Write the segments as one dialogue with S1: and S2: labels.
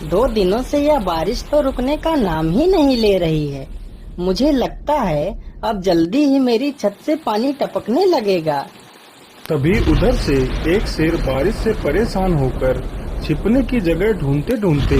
S1: 2 दिनों से यह बारिश तो रुकने का नाम ही नहीं ले रही है। मुझे लगता है अब जल्दी ही मेरी छत से पानी टपकने लगेगा।
S2: तभी उधर से एक शेर बारिश से परेशान होकर छिपने की जगह ढूंढते ढूंढते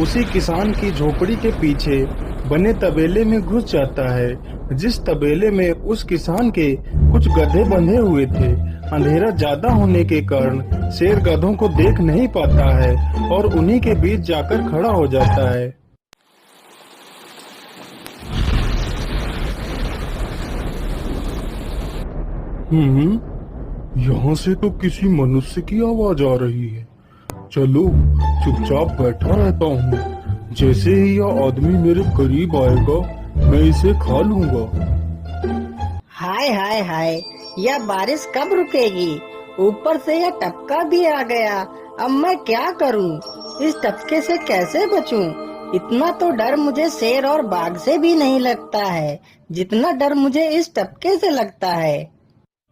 S2: उसी किसान की झोपड़ी के पीछे बने तबेले में घुस जाता है, जिस तबेले में उस किसान के कुछ गधे बंधे हुए थे। अंधेरा ज्यादा होने के कारण शेर गधों को देख नहीं पाता है और उन्हीं के बीच जाकर खड़ा हो जाता है। यहाँ से तो किसी मनुष्य की आवाज आ रही है। चलो चुपचाप बैठा रहता हूँ, जैसे ही यह आदमी मेरे करीब आएगा मैं इसे खा लूंगा।
S1: हाय हाय हाय, यह बारिश कब रुकेगी? ऊपर से यह टपका भी आ गया। अब मैं क्या करूं? इस टपके से कैसे बचूं? इतना तो डर मुझे शेर और बाघ से भी नहीं लगता है, जितना डर मुझे इस टपके से लगता है।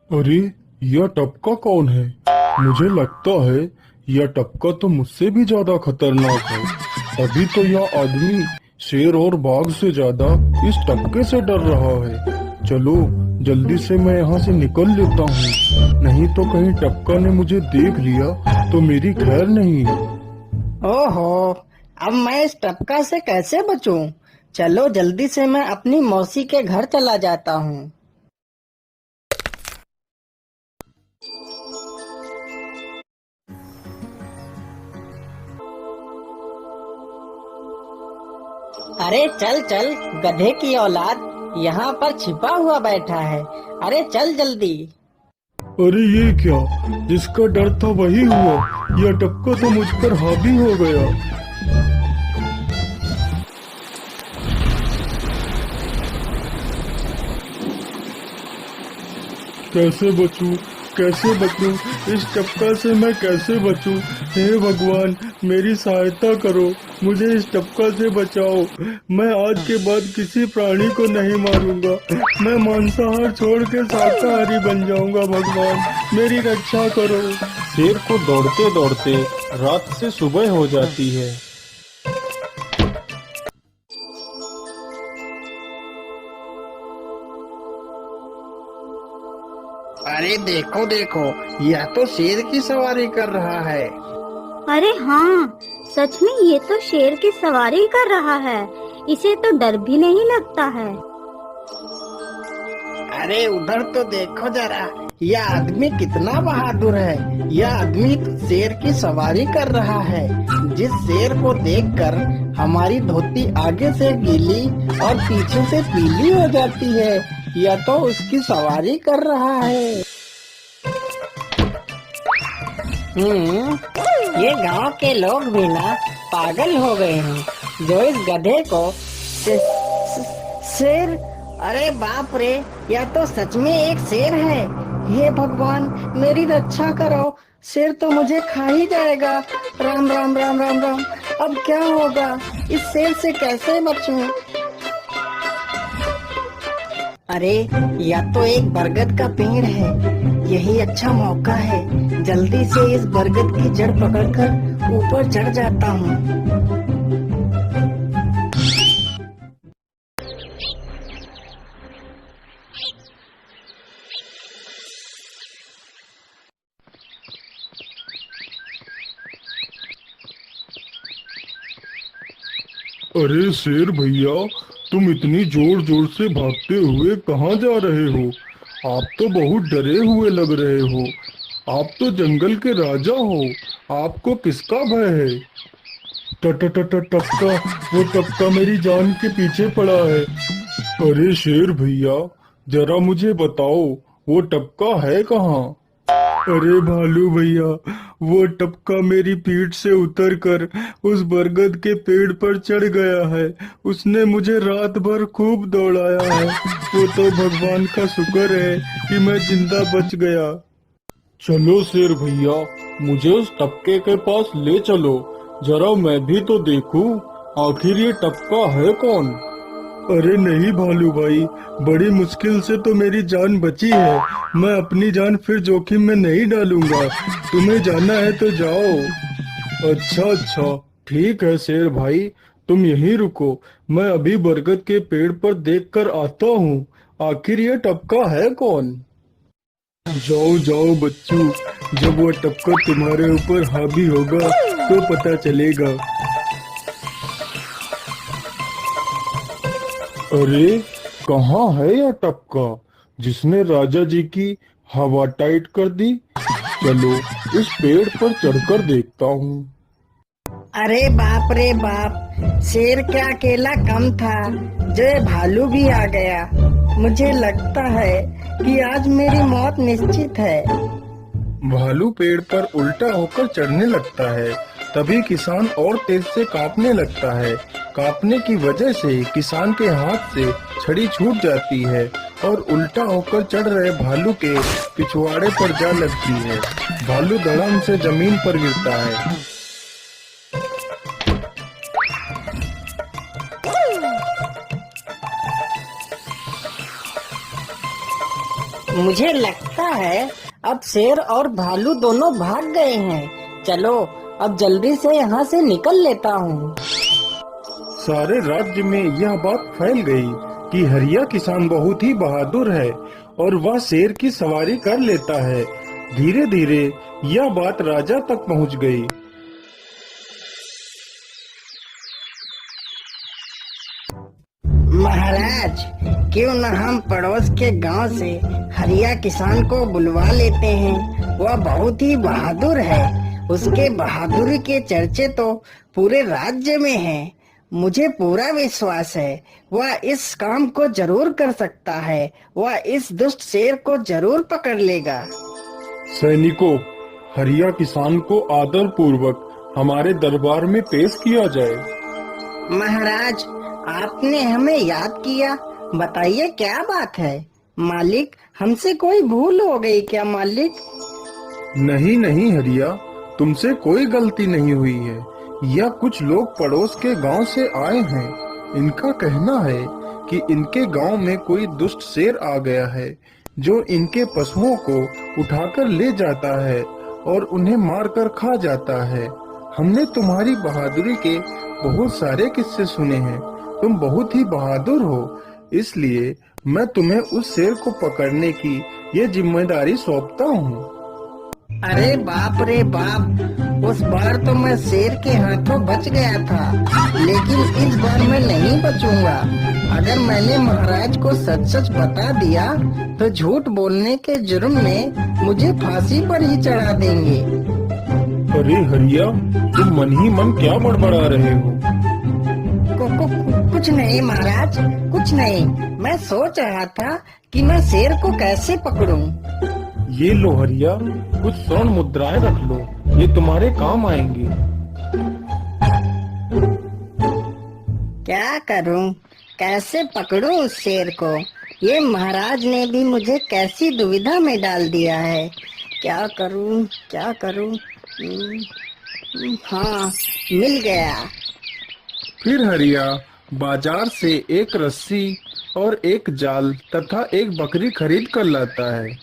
S2: अरे यह टपका कौन है? मुझे लगता है यह टपका तो मुझसे भी ज्यादा खतरनाक है। अभी तो यह आदमी शेर और बाघ से ज्यादा इस टपके से डर रहा है। चलो जल्दी से मैं यहाँ से निकल लेता हूँ, नहीं तो कहीं टपका ने मुझे देख लिया तो मेरी खैर नहीं।
S1: ओहो, अब मैं इस टपका से कैसे बचूं? चलो जल्दी से मैं अपनी मौसी के घर चला जाता हूँ। अरे चल चल गधे की औलाद, यहाँ पर छिपा हुआ बैठा है। अरे चल जल्दी।
S2: अरे ये क्या, जिसका डर था वही हुआ। यह टपका तो मुझ पर हावी हो गया। कैसे बचूं? कैसे बचूं? इस टपका से मैं कैसे बचूं? हे भगवान मेरी सहायता करो, मुझे इस टपका से बचाओ। मैं आज के बाद किसी प्राणी को नहीं मारूंगा, मैं मांसाहार छोड़ के शाकाहारी बन जाऊंगा। भगवान मेरी रक्षा करो। शेर को दौड़ते दौड़ते रात से सुबह हो जाती है।
S1: अरे देखो देखो, यह तो शेर की सवारी कर रहा है।
S3: अरे हाँ, सच में ये तो शेर की सवारी कर रहा है। इसे तो डर भी नहीं लगता है।
S1: अरे उधर तो देखो जरा, यह आदमी कितना बहादुर है। यह आदमी तो शेर की सवारी कर रहा है। जिस शेर को देखकर हमारी धोती आगे से गीली और पीछे से पीली हो जाती है, यह तो उसकी सवारी कर रहा है। ये गांव के लोग भी ना पागल हो गए हैं जो इस गधे को शेर। अरे बाप रे, यह तो सच में एक शेर है। हे भगवान मेरी रक्षा करो, शेर तो मुझे खा ही जाएगा। राम राम राम राम राम, अब क्या होगा? इस शेर से कैसे बचूं? अरे यह तो एक बरगद का पेड़ है, यही अच्छा मौका है। जल्दी से इस बरगद की जड़ पकड़कर ऊपर चढ़ जाता हूँ।
S2: अरे शेर भैया, तुम इतनी जोर जोर से भागते हुए कहाँ जा रहे हो? आप तो बहुत डरे हुए लग रहे हो। आप तो जंगल के राजा हो, आपको किसका भय है? टपका, वो टपका मेरी जान के पीछे पड़ा है। अरे शेर भैया, जरा मुझे बताओ वो टपका है कहाँ? अरे भालू भैया, वो टपका मेरी पीठ से उतरकर उस बरगद के पेड़ पर चढ़ गया है। उसने मुझे रात भर खूब दौड़ाया है। वो तो भगवान का शुक्र है कि मैं जिंदा बच गया। चलो शेर भैया, मुझे उस टपके के पास ले चलो, जरा मैं भी तो देखूं आखिर ये टपका है कौन। अरे नहीं भालू भाई, बड़ी मुश्किल से तो मेरी जान बची है। मैं अपनी जान फिर जोखिम में नहीं डालूंगा। तुम्हें जाना है तो जाओ। अच्छा अच्छा, ठीक है शेर भाई, तुम यहीं रुको। मैं अभी बरगद के पेड़ पर देख कर आता हूँ। आखिर ये टपका है कौन? जाओ जाओ बच्चों, जब वो टपका तुम्हारे ऊपर हावी होगा तो पता चलेगा। अरे कहाँ है यह टपका जिसने राजा जी की हवा टाइट कर दी? चलो इस पेड़ पर चढ़कर देखता हूँ।
S1: अरे बाप रे बाप, शेर क्या अकेला कम था, जो ये भालू भी आ गया। मुझे लगता है कि आज मेरी मौत निश्चित है।
S2: भालू पेड़ पर उल्टा होकर चढ़ने लगता है, तभी किसान और तेज से कांपने लगता है। कांपने की वजह से किसान के हाथ से छड़ी छूट जाती है और उल्टा होकर चढ़ रहे भालू के पिछवाड़े पर जा लगती है। भालू धड़ाम से जमीन पर गिरता है।
S1: मुझे लगता है अब शेर और भालू दोनों भाग गए हैं। चलो अब जल्दी से यहाँ से निकल लेता हूँ।
S2: सारे राज्य में यह बात फैल गई कि हरिया किसान बहुत ही बहादुर है और वह शेर की सवारी कर लेता है। धीरे धीरे यह बात राजा तक पहुँच गई।
S1: महाराज, क्यों न हम पड़ोस के गांव से हरिया किसान को बुलवा लेते हैं। वह बहुत ही बहादुर है। उसके बहादुरी के चर्चे तो पूरे राज्य में हैं। मुझे पूरा विश्वास है वह इस काम को जरूर कर सकता है। वह इस दुष्ट शेर को जरूर पकड़ लेगा।
S2: सैनिकों, हरिया किसान को आदर पूर्वक हमारे दरबार में पेश किया जाए।
S1: महाराज, आपने हमें याद किया। बताइए क्या बात है। मालिक, हमसे कोई भूल हो गई क्या मालिक?
S2: नहीं नहीं हरिया, तुमसे कोई गलती नहीं हुई है। यह कुछ लोग पड़ोस के गांव से आए हैं। इनका कहना है कि इनके गांव में कोई दुष्ट शेर आ गया है जो इनके पशुओं को उठाकर ले जाता है और उन्हें मारकर खा जाता है। हमने तुम्हारी बहादुरी के बहुत सारे किस्से सुने हैं। तुम बहुत ही बहादुर हो, इसलिए मैं तुम्हें उस शेर को पकड़ने की ये जिम्मेदारी सौंपता हूँ।
S1: अरे बाप रे बाप, उस बार तो मैं शेर के हाथों बच गया था, लेकिन इस बार मैं नहीं बचूंगा। अगर मैंने महाराज को सच सच बता दिया तो झूठ बोलने के जुर्म में मुझे फांसी पर ही चढ़ा देंगे।
S2: अरे हरिया, तुम मन ही मन क्या बड़बड़ा रहे हो?
S1: कुछ नहीं महाराज, कुछ नहीं। मैं सोच रहा था कि मैं शेर को कैसे पकड़ूं।
S2: ये लो हरिया, कुछ स्वर्ण मुद्राएं रख लो, ये तुम्हारे काम आएंगी।
S1: क्या करूं, कैसे पकड़ूं उस शेर को? ये महाराज ने भी मुझे कैसी दुविधा में डाल दिया है। क्या करूं, क्या करूं? हाँ, मिल गया।
S2: फिर हरिया बाजार से एक रस्सी और एक जाल तथा एक बकरी खरीद कर लाता है।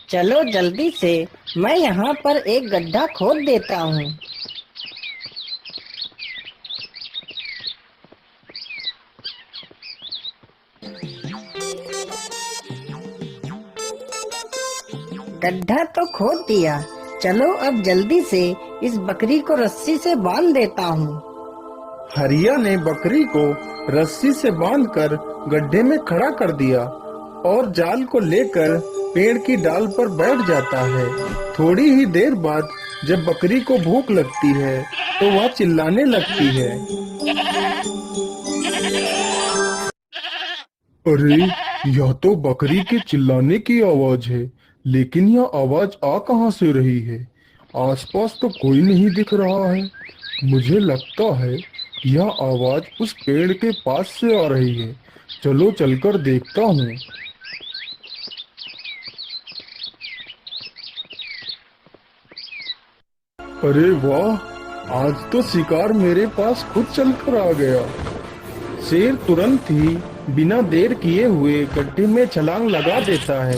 S1: चलो जल्दी से, मैं यहाँ पर एक गड्ढा खोद देता हूँ। गड्ढा तो खोद दिया। चलो अब जल्दी से इस बकरी को रस्सी से बांध देता हूँ।
S2: हरिया ने बकरी को रस्सी से बांधकर गड्ढे में खड़ा कर दिया और जाल को लेकर पेड़ की डाल पर बैठ जाता है। थोड़ी ही देर बाद जब बकरी को भूख लगती है तो वह चिल्लाने लगती है। अरे, यह तो बकरी के चिल्लाने की आवाज है, लेकिन यह आवाज आ कहां से रही है? आसपास तो कोई नहीं दिख रहा है। मुझे लगता है यह आवाज उस पेड़ के पास से आ रही है। चलो चलकर देखता हूँ। अरे वाह, आज तो शिकार मेरे पास खुद चलकर आ गया। शेर तुरंत ही बिना देर किए हुए गड्ढे में छलांग लगा देता है।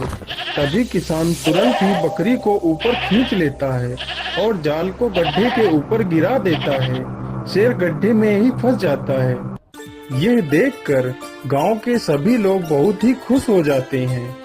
S2: तभी किसान तुरंत ही बकरी को ऊपर खींच लेता है और जाल को गड्ढे के ऊपर गिरा देता है। शेर गड्ढे में ही फंस जाता है। यह देखकर गांव के सभी लोग बहुत ही खुश हो जाते हैं।